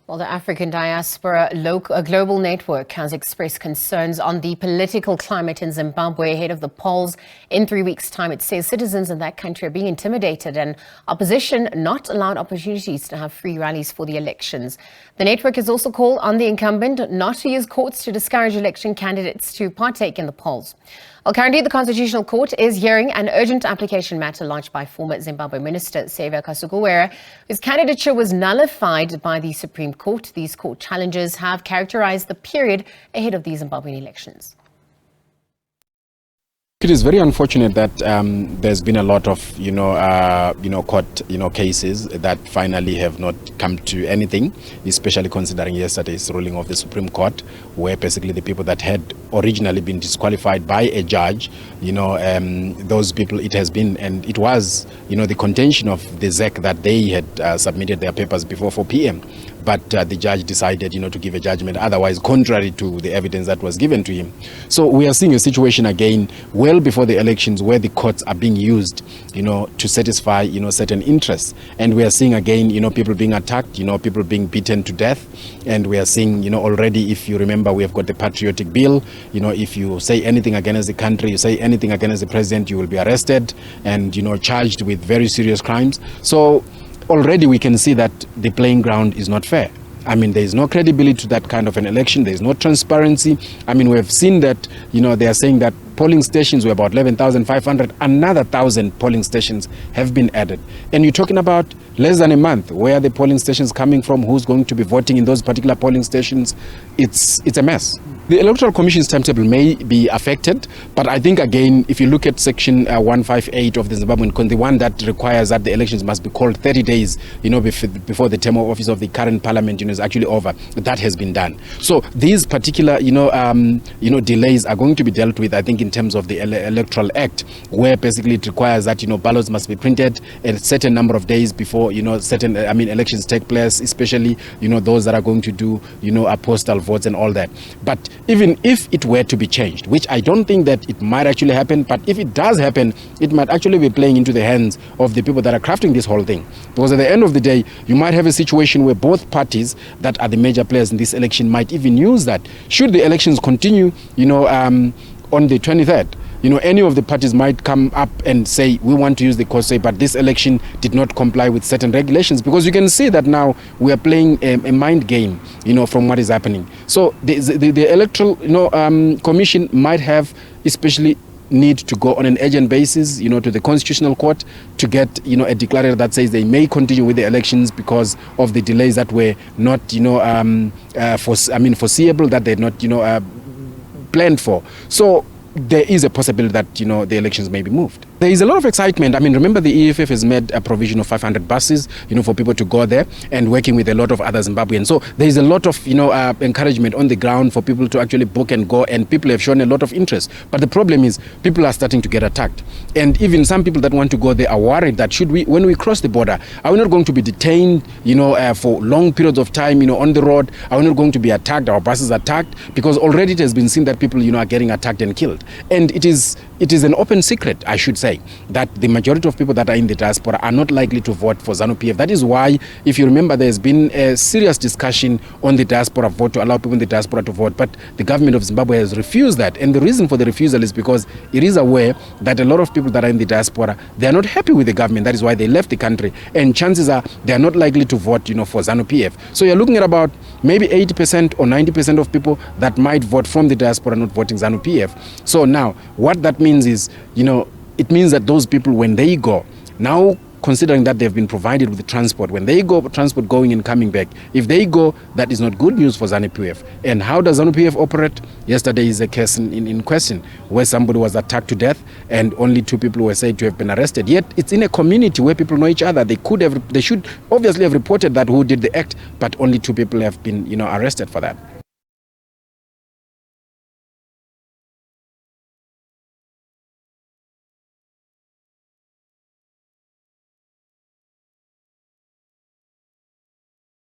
Well, the African Diaspora Global Network has expressed concerns on the political climate in Zimbabwe ahead of the polls in 3 weeks' time. It says citizens in that country are being intimidated and opposition not allowed opportunities to have free rallies for the elections. The network has also called on the incumbent not to use courts to discourage election candidates to partake in the polls. Well, currently, the Constitutional Court is hearing an urgent application matter lodged by former Zimbabwe Minister Saviour Kasukuwere, whose candidature was nullified by the Supreme Court. These court challenges have characterized the period ahead of the Zimbabwean elections. It is very unfortunate that there's been a lot of, court, cases that finally have not come to anything, especially considering yesterday's ruling of the Supreme Court, where basically the people that had originally been disqualified by a judge, those people it has been, and it was, the contention of the ZEC that they had submitted their papers before 4 p.m. But the judge decided, to give a judgment otherwise contrary to the evidence that was given to him. So we are seeing a situation again well before the elections where the courts are being used, to satisfy, certain interests. And we are seeing again, people being attacked, people being beaten to death. And we are seeing, already, if you remember, we have got the patriotic bill. If you say anything against the country, you say anything against the president, you will be arrested and, charged with very serious crimes. So already we can see that the playing ground is not fair. I mean, there is no credibility to that kind of an election. There is no transparency. I mean, we have seen that, they are saying that polling stations were about 11,500. Another 1,000 polling stations have been added. And you're talking about less than a month. Where are the polling stations coming from? Who's going to be voting in those particular polling stations? It's a mess. The Electoral Commission's timetable may be affected, but I think, again, if you look at Section 158 of the Zimbabwean Code, the one that requires that the elections must be called 30 days, before the term of office of the current parliament, is actually over, that has been done. So these particular, delays are going to be dealt with, I think, in terms of the Electoral Act, where basically it requires that, ballots must be printed a certain number of days before, elections take place, especially, those that are going to do, postal votes and all that. But even if it were to be changed, which I don't think that it might actually happen, but if it does happen, it might actually be playing into the hands of the people that are crafting this whole thing. Because at the end of the day, you might have a situation where both parties that are the major players in this election might even use that. Should the elections continue, on the 23rd, any of the parties might come up and say, we want to use the court, but this election did not comply with certain regulations, because you can see that now we are playing a mind game, from what is happening. So the Electoral, Commission might have especially need to go on an urgent basis, to the Constitutional Court to get, a declaration that says they may continue with the elections because of the delays that were not, foreseeable, that they're not, planned for. So there is a possibility that, the elections may be moved. There is a lot of excitement. I mean, remember the EFF has made a provision of 500 buses, for people to go there and working with a lot of other Zimbabweans. So there is a lot of, encouragement on the ground for people to actually book and go, and people have shown a lot of interest. But the problem is people are starting to get attacked. And even some people that want to go there are worried that when we cross the border, are we not going to be detained, for long periods of time, on the road? Are we not going to be attacked, our buses attacked? Because already it has been seen that people, are getting attacked and killed. And it is an open secret, I should say, that the majority of people that are in the diaspora are not likely to vote for ZANU-PF. That is why, if you remember, there's been a serious discussion on the diaspora vote to allow people in the diaspora to vote, but the government of Zimbabwe has refused that. And the reason for the refusal is because it is aware that a lot of people that are in the diaspora, they are not happy with the government. That is why they left the country. And chances are they are not likely to vote, for ZANU-PF. So you're looking at about maybe 80% or 90% of people that might vote from the diaspora not voting ZANU-PF. So now, what that means is, it means that those people, when they go, now considering that they've been provided with the transport, when they go, transport going and coming back, if they go, that is not good news for ZANU-PF. And how does ZANU-PF operate? Yesterday is a case in question where somebody was attacked to death and only 2 people were said to have been arrested. Yet it's in a community where people know each other. They should obviously have reported that who did the act, but only 2 people have been, arrested for that.